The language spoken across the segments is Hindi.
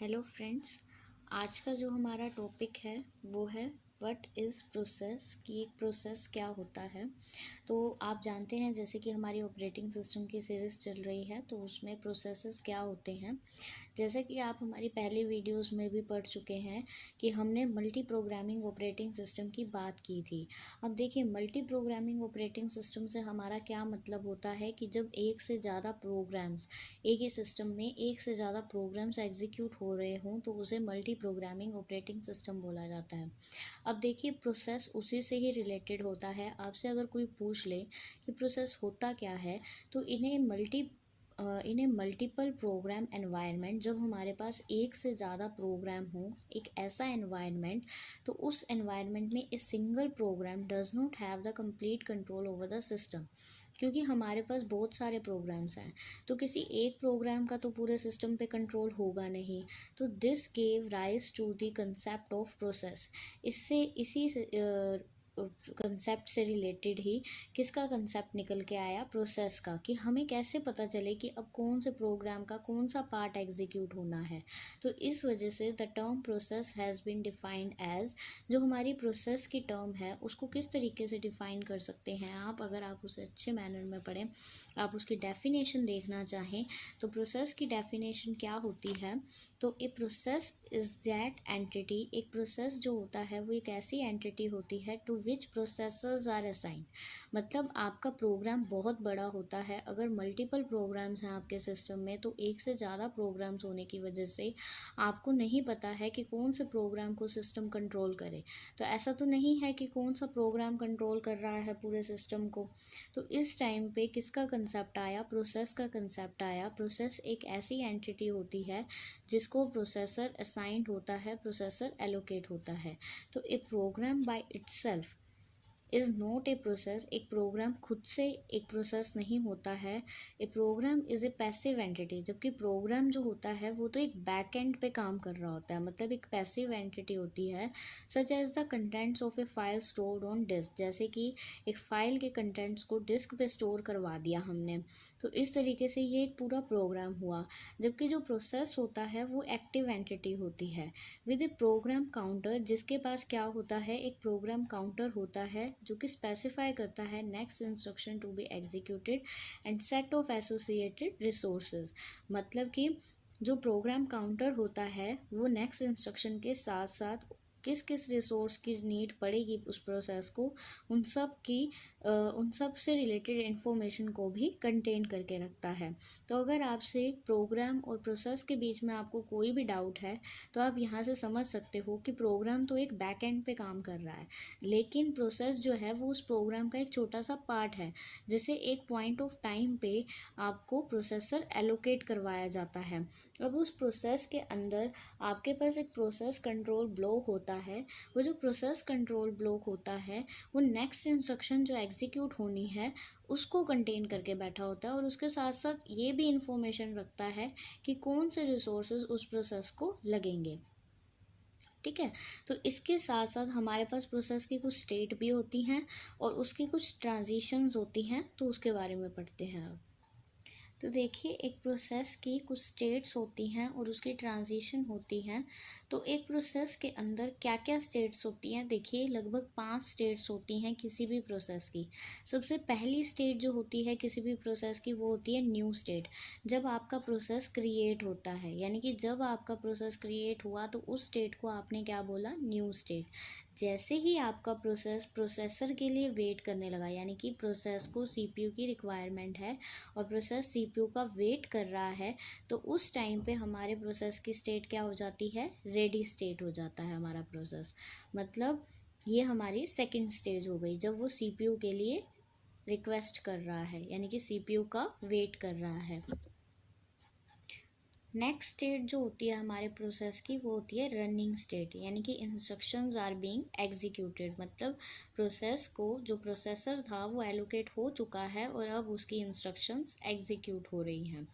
Hello friends. आज का जो हमारा टॉपिक है वो है व्हाट इज़ प्रोसेस, कि एक प्रोसेस क्या होता है। तो आप जानते हैं जैसे कि हमारी ऑपरेटिंग सिस्टम की सीरीज़ चल रही है तो उसमें प्रोसेसेस क्या होते हैं। जैसे कि आप हमारी पहली वीडियोस में भी पढ़ चुके हैं कि हमने मल्टी प्रोग्रामिंग ऑपरेटिंग सिस्टम की बात की थी। अब देखिए, मल्टी प्रोग्रामिंग ऑपरेटिंग सिस्टम से हमारा क्या मतलब होता है कि जब एक से ज़्यादा प्रोग्राम्स एक ही सिस्टम में एक से ज़्यादा प्रोग्राम्स एग्जीक्यूट हो रहे हों तो उसे मल्टी प्रोग्रामिंग ऑपरेटिंग सिस्टम बोला जाता है। अब देखिए, प्रोसेस उसी से ही रिलेटेड होता है। आपसे अगर कोई पूछ ले कि प्रोसेस होता क्या है तो इन्हें मल्टीपल प्रोग्राम एनवायरनमेंट, जब हमारे पास एक से ज़्यादा प्रोग्राम हो, एक ऐसा एनवायरनमेंट, तो उस एनवायरनमेंट में a single program does not have the complete control over the system. क्योंकि हमारे पास बहुत सारे प्रोग्राम्स हैं तो किसी एक प्रोग्राम का तो पूरे सिस्टम पे कंट्रोल होगा नहीं। तो this gave rise to the concept of process. इसी कंसेप्ट से रिलेटेड ही किसका कंसेप्ट निकल के आया, प्रोसेस का, कि हमें कैसे पता चले कि अब कौन से प्रोग्राम का कौन सा पार्ट एग्जीक्यूट होना है। तो इस वजह से the term process has been defined as, जो हमारी प्रोसेस की टर्म है उसको किस तरीके से डिफाइन कर सकते हैं आप, अगर आप उसे अच्छे मैनर में पढ़ें, आप उसकी डेफिनेशन देखना चाहें तो प्रोसेस की डेफिनेशन क्या होती है। तो a process is that entity, एक प्रोसेस जो होता है वो एक ऐसी एंटिटी होती है to which processors are assigned. मतलब आपका प्रोग्राम बहुत बड़ा होता है, अगर मल्टीपल प्रोग्राम्स हैं आपके सिस्टम में तो एक से ज़्यादा प्रोग्राम्स होने की वजह से आपको नहीं पता है कि कौन से प्रोग्राम को सिस्टम कंट्रोल करे। तो ऐसा तो नहीं है कि कौन सा प्रोग्राम कंट्रोल कर रहा है पूरे सिस्टम को। तो इस टाइम पे किसका कंसेप्ट आया, प्रोसेस का कंसेप्ट आया। प्रोसेस एक ऐसी एंटिटी होती है जिसको प्रोसेसर असाइंड होता है, प्रोसेसर एलोकेट होता है। तो a program by itself is not a process, एक प्रोग्राम खुद से एक प्रोसेस नहीं होता है। A program is a passive entity, जबकि प्रोग्राम जो होता है वो तो एक बैक एंड पे काम कर रहा होता है, मतलब एक पैसिव एंटिटी होती है। Such as the contents of a file stored on disk, जैसे कि एक फाइल के कंटेंट्स को डिस्क पे स्टोर करवा दिया हमने, तो इस तरीके से ये एक पूरा प्रोग्राम हुआ। जबकि जो प्रोसेस होता है वो एक्टिव एंटिटी होती है विद ए प्रोग्राम काउंटर, जिसके पास क्या होता है, एक प्रोग्राम काउंटर होता है जो कि स्पेसिफाई करता है next instruction to be executed and set of associated resources. मतलब कि जो प्रोग्राम काउंटर होता है वो नेक्स्ट इंस्ट्रक्शन के साथ साथ किस किस रिसोर्स की नीड पड़ेगी उस प्रोसेस को, उन सब से रिलेटेड इन्फॉर्मेशन को भी कंटेन करके रखता है। तो अगर आपसे प्रोग्राम और प्रोसेस के बीच में आपको कोई भी डाउट है तो आप यहाँ से समझ सकते हो कि प्रोग्राम तो एक बैक एंड पे काम कर रहा है, लेकिन प्रोसेस जो है वो उस प्रोग्राम का एक छोटा सा पार्ट है जिसे एक पॉइंट ऑफ टाइम पे आपको प्रोसेसर एलोकेट करवाया जाता है। अब उस प्रोसेस के अंदर आपके पास एक प्रोसेस कंट्रोल ब्लॉक होता है। वो जो प्रोसेस कंट्रोल ब्लॉक होता है वो नेक्स्ट इंस्ट्रक्शन जो एग्जीक्यूट होनी है उसको कंटेन करके बैठा होता है, और उसके साथ साथ ये भी इंफॉर्मेशन रखता है कि कौन से रिसोर्सेज उस प्रोसेस को लगेंगे। ठीक है, तो इसके साथ साथ हमारे पास प्रोसेस की कुछ स्टेट भी होती हैं और उसकी कुछ ट्रांजिशंस होती हैं, तो उसके बारे में पढ़ते हैं अब। तो देखिए, एक प्रोसेस की कुछ स्टेट्स होती हैं और उसकी ट्रांजिशन होती हैं। तो एक प्रोसेस के अंदर क्या क्या स्टेट्स होती हैं, देखिए लगभग 5 स्टेट्स होती हैं किसी भी प्रोसेस की। सबसे पहली स्टेट जो होती है किसी भी प्रोसेस की वो होती है न्यू स्टेट। जब आपका प्रोसेस क्रिएट होता है, यानी कि जब आपका प्रोसेस क्रिएट हुआ तो उस स्टेट को आपने क्या बोला, न्यू स्टेट। जैसे ही आपका प्रोसेस प्रोसेसर के लिए वेट करने लगा, यानी कि प्रोसेस को सीपीयू की रिक्वायरमेंट है और प्रोसेस सीपीयू का वेट कर रहा है, तो उस टाइम पे हमारे प्रोसेस की स्टेट क्या हो जाती है, रेडी स्टेट हो जाता है हमारा प्रोसेस। मतलब ये हमारी सेकंड स्टेज हो गई जब वो सीपीयू के लिए रिक्वेस्ट कर रहा है, यानी कि सीपीयू का वेट कर रहा है। नेक्स्ट स्टेट जो होती है हमारे प्रोसेस की वो होती है रनिंग स्टेट, यानी कि इंस्ट्रक्शंस आर बीइंग एग्जीक्यूटेड। मतलब प्रोसेस को जो प्रोसेसर था वो एलोकेट हो चुका है और अब उसकी इंस्ट्रक्शंस एग्जीक्यूट हो रही हैं।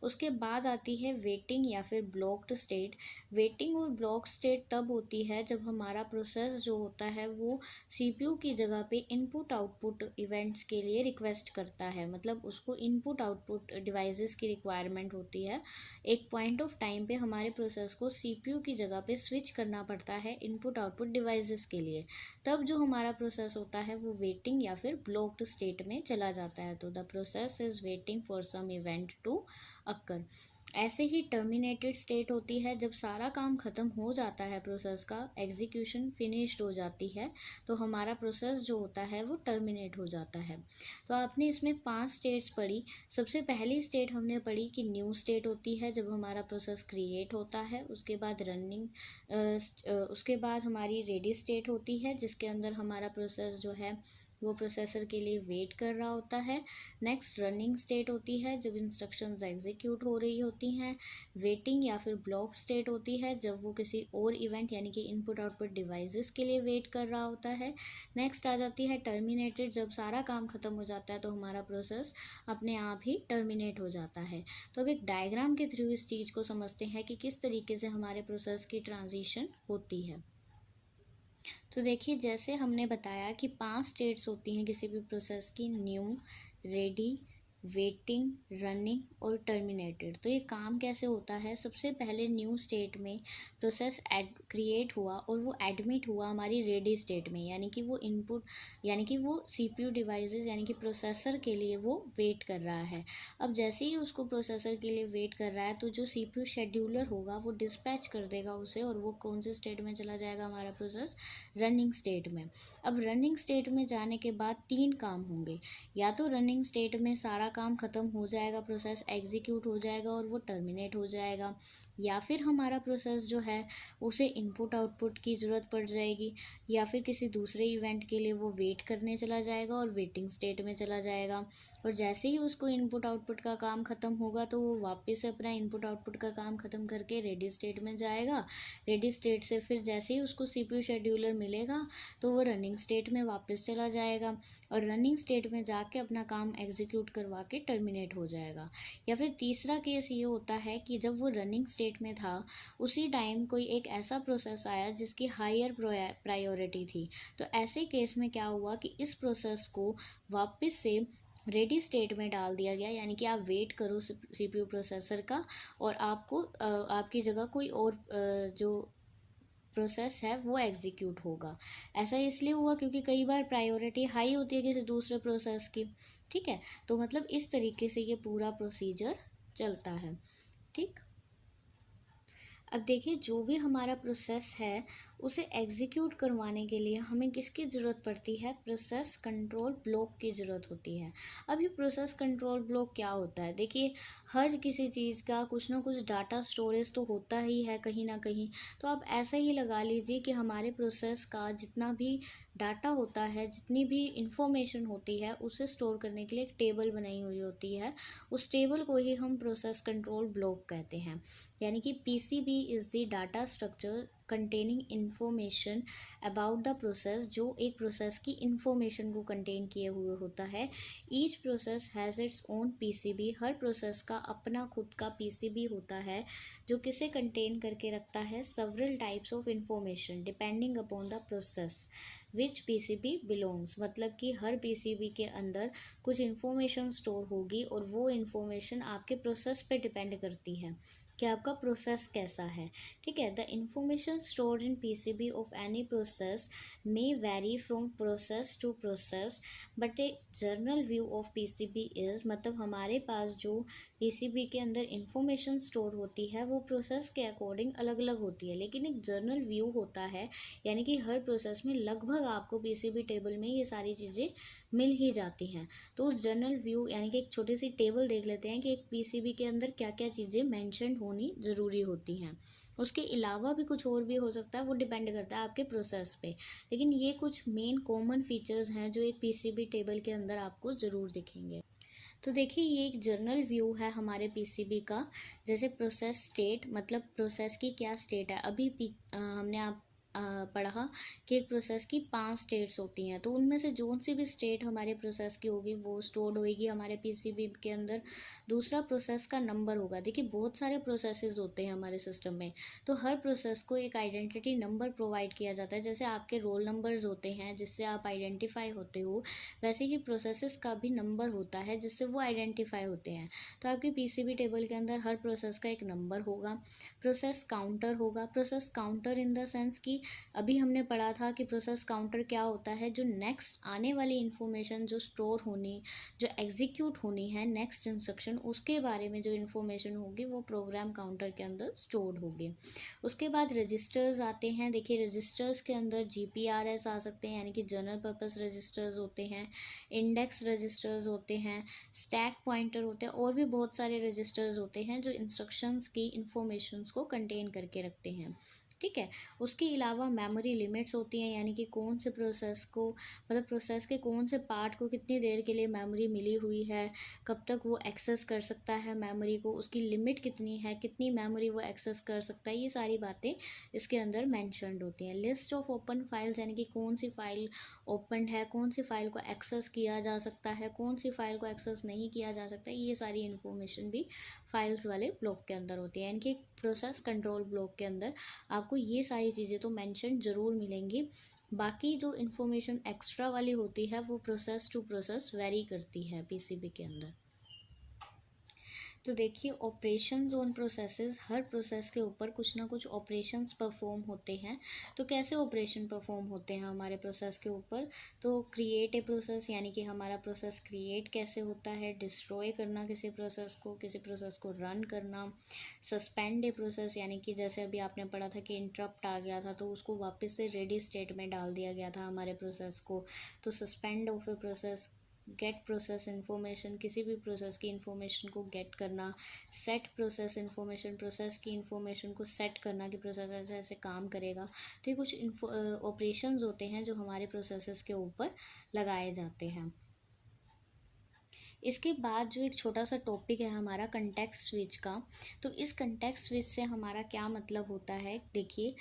उसके बाद आती है वेटिंग या फिर ब्लॉक्ड स्टेट। वेटिंग और ब्लॉक स्टेट तब होती है जब हमारा प्रोसेस जो होता है वो सीपीयू की जगह पे इनपुट आउटपुट इवेंट्स के लिए रिक्वेस्ट करता है। मतलब उसको इनपुट आउटपुट डिवाइसेस की रिक्वायरमेंट होती है एक एक पॉइंट ऑफ टाइम पे हमारे प्रोसेस को सीपीयू की जगह पे स्विच करना पड़ता है इनपुट आउटपुट डिवाइसेस के लिए, तब जो हमारा प्रोसेस होता है वो वेटिंग या फिर ब्लॉक्ड स्टेट में चला जाता है। तो the process is waiting for some event to occur. ऐसे ही टर्मिनेटेड स्टेट होती है जब सारा काम ख़त्म हो जाता है, प्रोसेस का एग्जीक्यूशन फिनिश्ड हो जाती है, तो हमारा प्रोसेस जो होता है वो टर्मिनेट हो जाता है। तो आपने इसमें 5 स्टेट्स पढ़ी। सबसे पहली स्टेट हमने पढ़ी कि न्यू स्टेट होती है जब हमारा प्रोसेस क्रिएट होता है। उसके बाद उसके बाद हमारी रेडी स्टेट होती है जिसके अंदर हमारा प्रोसेस जो है वो प्रोसेसर के लिए वेट कर रहा होता है। नेक्स्ट रनिंग स्टेट होती है जब इंस्ट्रक्शंस एग्जीक्यूट हो रही होती हैं। वेटिंग या फिर ब्लॉक्ड स्टेट होती है जब वो किसी और इवेंट यानी कि इनपुट आउटपुट डिवाइसेस के लिए वेट कर रहा होता है। नेक्स्ट आ जाती है टर्मिनेटेड, जब सारा काम खत्म हो जाता है तो हमारा प्रोसेस अपने आप ही टर्मिनेट हो जाता है। तो अब एक डायग्राम के थ्रू इस चीज़ को समझते हैं कि किस तरीके से हमारे प्रोसेस की ट्रांजिशन होती है। तो देखिए, जैसे हमने बताया कि 5 स्टेट्स होती हैं किसी भी प्रोसेस की, न्यू, रेडी, वेटिंग, रनिंग और टर्मिनेटेड। तो ये काम कैसे होता है? सबसे पहले न्यू स्टेट में प्रोसेस क्रिएट हुआ और वो एडमिट हुआ हमारी रेडी स्टेट में, यानी कि वो इनपुट यानी कि वो सीपीयू डिवाइसेस यानी कि प्रोसेसर के लिए वो वेट कर रहा है। अब जैसे ही उसको प्रोसेसर के लिए वेट कर रहा है तो जो सीपीयू शेड्यूलर होगा वो डिस्पैच कर देगा उसे, और वो कौन से स्टेट में चला जाएगा हमारा प्रोसेस? रनिंग स्टेट में। अब रनिंग स्टेट में जाने के बाद 3 काम होंगे। या तो रनिंग स्टेट में सारा काम ख़त्म हो जाएगा, प्रोसेस एग्जीक्यूट हो जाएगा और वो टर्मिनेट हो जाएगा, या फिर हमारा प्रोसेस जो है उसे इनपुट आउटपुट की ज़रूरत पड़ जाएगी, या फिर किसी दूसरे इवेंट के लिए वो वेट करने चला जाएगा और वेटिंग स्टेट में चला जाएगा। और जैसे ही उसको इनपुट आउटपुट का काम ख़त्म होगा तो वो वापस अपना इनपुट आउटपुट का काम ख़त्म करके रेडी स्टेट में जाएगा। रेडी स्टेट से फिर जैसे ही उसको सीपीयू शेड्यूलर मिलेगा तो वो रनिंग स्टेट में वापस चला जाएगा, और रनिंग स्टेट में जाके अपना काम एग्जीक्यूट करवा के टर्मिनेट हो जाएगा। या फिर तीसरा केस ये होता है कि जब वो रनिंग स्टेट में था उसी टाइम कोई एक ऐसा प्रोसेस आया जिसकी हायर प्रायोरिटी थी, तो ऐसे केस में क्या हुआ कि इस प्रोसेस को वापस से रेडी स्टेट में डाल दिया गया, यानी कि आप वेट करो सीपीयू प्रोसेसर का, और आपको आपकी जगह कोई और जो प्रोसेस है वो एग्जीक्यूट होगा। ऐसा इसलिए हुआ क्योंकि कई बार प्रायोरिटी हाई होती है किसी दूसरे प्रोसेस की। ठीक है, तो मतलब इस तरीके से ये पूरा प्रोसीजर चलता है। ठीक, अब देखिए, जो भी हमारा प्रोसेस है उसे एग्जीक्यूट करवाने के लिए हमें किसकी ज़रूरत पड़ती है? प्रोसेस कंट्रोल ब्लॉक की ज़रूरत होती है। अब ये प्रोसेस कंट्रोल ब्लॉक क्या होता है? देखिए, हर किसी चीज़ का कुछ ना कुछ डाटा स्टोरेज तो होता ही है कहीं ना कहीं। तो आप ऐसा ही लगा लीजिए कि हमारे प्रोसेस का जितना भी डाटा होता है, जितनी भी इंफॉर्मेशन होती है, उसे स्टोर करने के लिए एक टेबल बनाई हुई होती है। उस टेबल को ही हम प्रोसेस कंट्रोल ब्लॉक कहते हैं। यानी कि PCB is the data structure containing information about the process, जो एक प्रोसेस की इन्फॉर्मेशन को कंटेन किए हुए होता है। Each process has its own PCB, her process का अपना खुद का पीसीबी होता है जो किसे कंटेन करके रखता है? Several types of information depending upon the process which PCB belongs. मतलब कि हर पीसीबी के अंदर कुछ इन्फॉर्मेशन स्टोर होगी और वो इन्फॉर्मेशन आपके प्रोसेस पे डिपेंड करती है कि आपका प्रोसेस कैसा है। ठीक है, the information stored in PCB of any process may vary from process to process, but a general view of PCB is, मतलब हमारे पास जो पीसीबी के अंदर इंफॉर्मेशन स्टोर होती है वो प्रोसेस के अकॉर्डिंग अलग अलग होती है, लेकिन एक जनरल व्यू होता है, यानी कि हर प्रोसेस में लगभग आपको पीसीबी टेबल में ये सारी चीज़ें मिल ही जाती हैं। तो उस जनरल व्यू यानी कि एक छोटी सी टेबल देख लेते हैं कि एक पीसीबी के अंदर क्या क्या चीज़ें मेंशन होनी ज़रूरी होती हैं। उसके अलावा भी कुछ और भी हो सकता है, वो डिपेंड करता है आपके प्रोसेस पे, लेकिन ये कुछ मेन कॉमन फीचर्स हैं जो एक पीसीबी टेबल के अंदर आपको ज़रूर दिखेंगे। तो देखिए, ये एक जनरल व्यू है हमारे पीसीबी का। जैसे प्रोसेस स्टेट, मतलब प्रोसेस की क्या स्टेट है। अभी हमने पढ़ा कि एक प्रोसेस की 5 स्टेट्स होती हैं, तो उनमें से जोन सी भी स्टेट हमारे प्रोसेस की होगी वो स्टोर्ड होगी हमारे पीसीबी के अंदर। दूसरा प्रोसेस का नंबर होगा। देखिए बहुत सारे प्रोसेसेस होते हैं हमारे सिस्टम में, तो हर प्रोसेस को एक आइडेंटिटी नंबर प्रोवाइड किया जाता है। जैसे आपके रोल नंबर्स होते हैं जिससे आप आइडेंटिफाई होते हो, वैसे ही प्रोसेसेस का भी नंबर होता है जिससे वो आइडेंटिफाई होते हैं। तो आपके पीसीबी टेबल के अंदर हर प्रोसेस का एक नंबर होगा। प्रोसेस काउंटर होगा। Process counter in the sense कि अभी हमने पढ़ा था कि प्रोसेस काउंटर क्या होता है, जो नेक्स्ट आने वाली इन्फॉर्मेशन जो स्टोर होनी, जो एग्जीक्यूट होनी है नेक्स्ट इंस्ट्रक्शन, उसके बारे में जो इन्फॉर्मेशन होगी वो प्रोग्राम काउंटर के अंदर स्टोर्ड होगी। उसके बाद रजिस्टर्स आते हैं। देखिए रजिस्टर्स के अंदर जीपीआरएस आ सकते हैं, यानी कि जनरल पर्पस रजिस्टर्स होते हैं, इंडेक्स रजिस्टर्स होते हैं, स्टैक पॉइंटर होते हैं, और भी बहुत सारे रजिस्टर्स होते हैं जो इंस्ट्रक्शंस की इंफॉर्मेशंस को कंटेन करके रखते हैं। ठीक है। उसके अलावा मेमोरी लिमिट्स होती हैं, यानी कि कौन से प्रोसेस को, मतलब प्रोसेस के कौन से पार्ट को कितनी देर के लिए मेमोरी मिली हुई है, कब तक वो एक्सेस कर सकता है मेमोरी को, उसकी लिमिट कितनी है, कितनी मेमोरी वो एक्सेस कर सकता है, ये सारी बातें इसके अंदर मैंशनड होती हैं। लिस्ट ऑफ ओपन फाइल्स, यानी कि कौन सी फाइल ओपन है, कौन सी फाइल को एक्सेस किया जा सकता है, कौन सी फाइल को एक्सेस नहीं किया जा सकता है, ये सारी इन्फॉर्मेशन भी फाइल्स वाले ब्लॉक के अंदर होती है। यानी कि प्रोसेस कंट्रोल ब्लॉक के अंदर आपको ये सारी चीज़ें तो मेंशन ज़रूर मिलेंगी। बाकी जो इन्फॉर्मेशन एक्स्ट्रा वाली होती है वो प्रोसेस टू प्रोसेस वेरी करती है पीसीबी के अंदर। तो देखिए operations on processes, her process के ऊपर कुछ ना कुछ ऑपरेशंस परफॉर्म होते हैं। तो कैसे ऑपरेशन परफॉर्म होते हैं हमारे प्रोसेस के ऊपर, तो क्रिएट ए प्रोसेस, यानी कि हमारा प्रोसेस क्रिएट कैसे होता है, डिस्ट्रॉय करना किसी प्रोसेस को रन करना, सस्पेंड ए प्रोसेस, यानी कि जैसे अभी आपने पढ़ा था कि इंटरप्ट आ गया था तो उसको वापस से रेडी स्टेट में डाल दिया गया था हमारे प्रोसेस को, तो suspend of a process, get process information, किसी भी प्रोसेस की इन्फॉर्मेशन को गेट करना, सेट प्रोसेस इन्फॉर्मेशन, प्रोसेस की इन्फॉर्मेशन को सेट करना कि प्रोसेस ऐसे ऐसे काम करेगा। तो ये कुछ ऑपरेशंस होते हैं जो हमारे प्रोसेसेस के ऊपर लगाए जाते हैं। इसके बाद जो एक छोटा सा टॉपिक है हमारा कंटेक्स्ट स्विच का, तो इस कंटेक्स्ट स्विच से हमारा क्या मतलब होता है, देखिए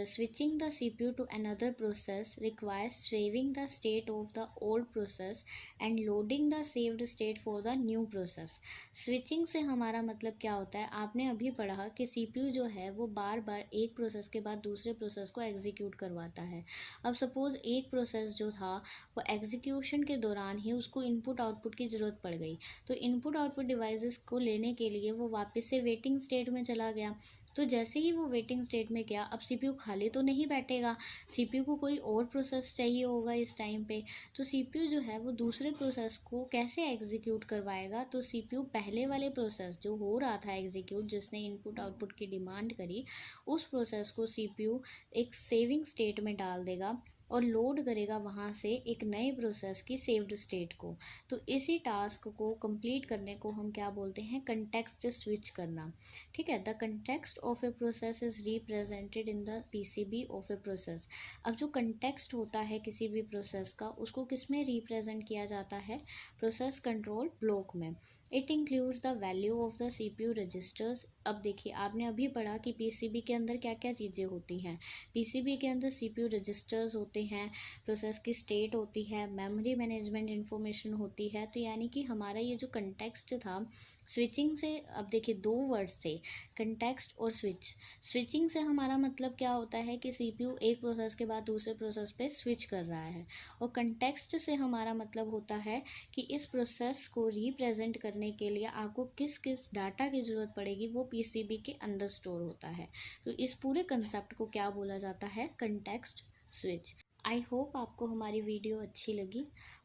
switching the CPU to another process requires saving the state of the old process and loading the saved state for the new process. Switching से हमारा मतलब क्या होता है, आपने अभी पढ़ा कि सीपीयू जो है वो बार बार एक प्रोसेस के बाद दूसरे प्रोसेस को एग्जीक्यूट करवाता है। अब सपोज एक प्रोसेस जो था वो एग्जीक्यूशन के दौरान ही उसको इनपुट आउटपुट की ज़रूरत पड़ गई, तो इनपुट आउटपुट डिवाइसेस को लेने के लिए वो वापस से वेटिंग स्टेट में चला गया। तो जैसे ही वो वेटिंग स्टेट में गया, अब सीपीयू खाली तो नहीं बैठेगा, सीपीयू को कोई और प्रोसेस चाहिए होगा इस टाइम पे, तो सीपीयू जो है वो दूसरे प्रोसेस को कैसे एग्जीक्यूट करवाएगा, तो सीपीयू पहले वाले प्रोसेस जो हो रहा था एग्जीक्यूट, जिसने इनपुट आउटपुट की डिमांड करी, उस प्रोसेस को सीपीयू एक सेविंग स्टेट में डाल देगा और लोड करेगा वहाँ से एक नए प्रोसेस की सेव्ड स्टेट को। तो इसी टास्क को कंप्लीट करने को हम क्या बोलते हैं, कंटेक्स्ट स्विच करना। ठीक है। The context of a process is represented in the PCB of a process. अब जो कंटेक्स्ट होता है किसी भी प्रोसेस का, उसको किस में रिप्रेजेंट किया जाता है, प्रोसेस कंट्रोल ब्लॉक में। It includes the value of the CPU registers. अब देखिए आपने अभी पढ़ा कि पीसीबी के अंदर क्या क्या चीज़ें होती हैं, पीसीबी के अंदर सीपीयू रजिस्टर्स होते हैं, प्रोसेस की स्टेट होती है, मेमोरी मैनेजमेंट इन्फॉर्मेशन होती है। तो यानी कि हमारा ये जो कंटेक्स्ट था स्विचिंग से, अब देखिए दो वर्ड्स थे, कंटेक्स्ट और स्विच। स्विचिंग से हमारा मतलब क्या होता है कि सीपीयू एक प्रोसेस के बाद दूसरे प्रोसेस पे स्विच कर रहा है, और कंटेक्स्ट से हमारा मतलब होता है कि इस प्रोसेस को रिप्रेजेंट करने के लिए आपको किस किस डाटा की ज़रूरत पड़ेगी, वो पीसीबी के अंदर स्टोर होता है। तो इस पूरे कंसेप्ट को क्या बोला जाता है, कंटेक्स्ट स्विच। आई होप आपको हमारी वीडियो अच्छी लगी।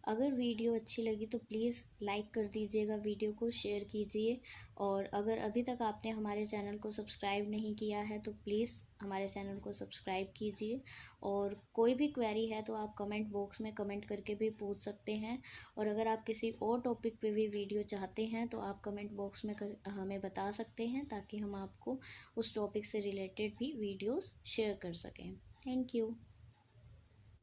अगर वीडियो अच्छी लगी तो प्लीज़ लाइक कर दीजिएगा, वीडियो को शेयर कीजिए, और अगर अभी तक आपने हमारे चैनल को सब्सक्राइब नहीं किया है तो प्लीज़ हमारे चैनल को सब्सक्राइब कीजिए। और कोई भी क्वेरी है तो आप कमेंट बॉक्स में कमेंट करके भी पूछ सकते हैं, और अगर आप किसी और टॉपिक पे भी वीडियो चाहते हैं तो आप कमेंट बॉक्स में हमें बता सकते हैं, ताकि हम आपको उस टॉपिक से रिलेटेड भी वीडियोस शेयर कर सकें। Thank you.